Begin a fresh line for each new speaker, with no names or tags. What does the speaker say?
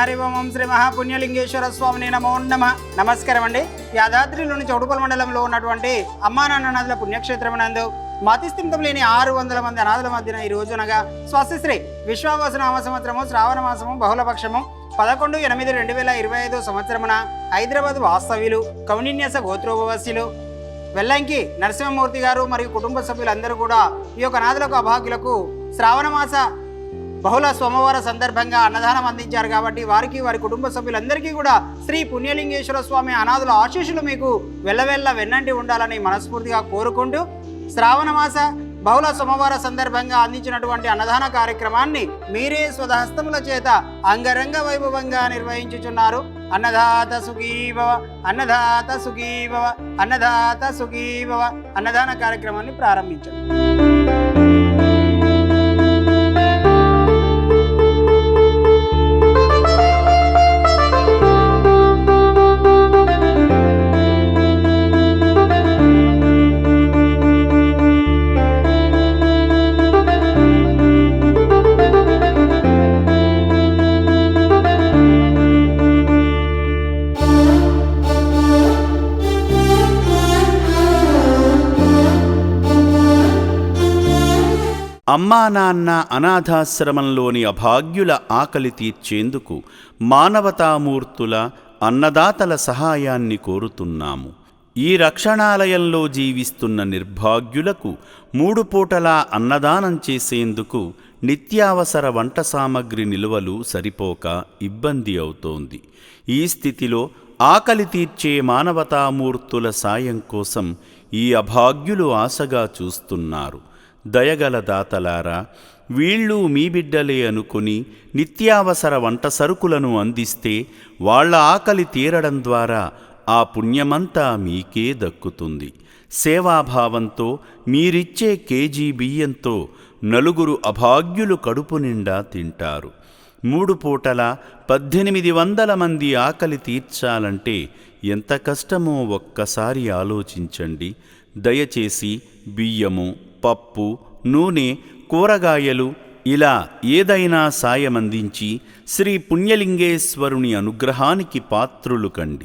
హరి ఓం శ్రీ మహాపుణ్యలింగేశ్వర స్వామిని నమో నమః. నమస్కారం అండి. యాదాద్రిలోని చౌటుపల్ మండలంలో ఉన్నటువంటి అమ్మా నాన్న నదుల పుణ్యక్షేత్రం నందు మతిస్థిమితం లేని 600 మంది అనాథుల మధ్యన ఈ రోజునగా స్వస్తిశ్రీ విశ్వావసనామ సంవత్సరము శ్రావణ మాసము బహుళపక్షము 11/8/2025 సంవత్సరమున హైదరాబాద్ వాస్తవ్యులు కౌనిన్యస గోత్రోపవాస్యులు వెల్లంకి నరసింహమూర్తి గారు మరియు కుటుంబ సభ్యులందరూ కూడా ఈ యొక్క అనాథులకు అభాగ్యులకు శ్రావణ మాస బహుళ సోమవార సందర్భంగా అన్నదానం అందించారు. కాబట్టి వారికి వారి కుటుంబ సభ్యులందరికీ కూడా శ్రీ పుణ్యలింగేశ్వర స్వామి అనాథుల ఆశీస్సులు మీకు వెళ్ళవెళ్ళ వెన్నంటి ఉండాలని మనస్ఫూర్తిగా కోరుకుంటూ శ్రావణ మాస బహుళ సోమవార సందర్భంగా అందించినటువంటి అన్నదాన కార్యక్రమాన్ని మీరే స్వహస్తముల చేత అంగరంగ వైభవంగా నిర్వహించుచున్నారు. అన్నదాత సుఖీభవ, అన్నదాత సుఖీభవ, అన్నదాత సుఖీభవ. అన్నదాన కార్యక్రమాన్ని ప్రారంభించారు.
అమ్మా నాన్న అనాథాశ్రమంలోని అభాగ్యుల ఆకలి తీర్చేందుకు మానవతామూర్తుల అన్నదాతల సహాయాన్ని కోరుతున్నాము. ఈ రక్షణాలయంలో జీవిస్తున్న నిర్భాగ్యులకు 3 పూటలా అన్నదానం చేసేందుకు నిత్యావసర వంట సామగ్రి నిల్వలు సరిపోక ఇబ్బంది అవుతోంది. ఈ స్థితిలో ఆకలి తీర్చే మానవతామూర్తుల సాయం కోసం ఈ అభాగ్యులు ఆశగా చూస్తున్నారు. దయగల దాతలారా, వీళ్ళు మీ బిడ్డలే అనుకుని నిత్యావసర వంట సరుకులను అందిస్తే వాళ్ల ఆకలి తీరడం ద్వారా ఆ పుణ్యమంతా మీకే దక్కుతుంది. సేవాభావంతో మీరిచ్చే కేజీ బియ్యంతో 4 అభాగ్యులు కడుపు నిండా తింటారు. 3 పూటల 1800 మంది ఆకలి తీర్చాలంటే ఎంత కష్టమో ఒక్కసారి ఆలోచించండి. దయచేసి బియ్యము, పప్పు, నూనె, కూరగాయలు ఇలా ఏదైనా సాయమందించి శ్రీ పుణ్యలింగేశ్వరుని అనుగ్రహానికి పాత్రులు కండి.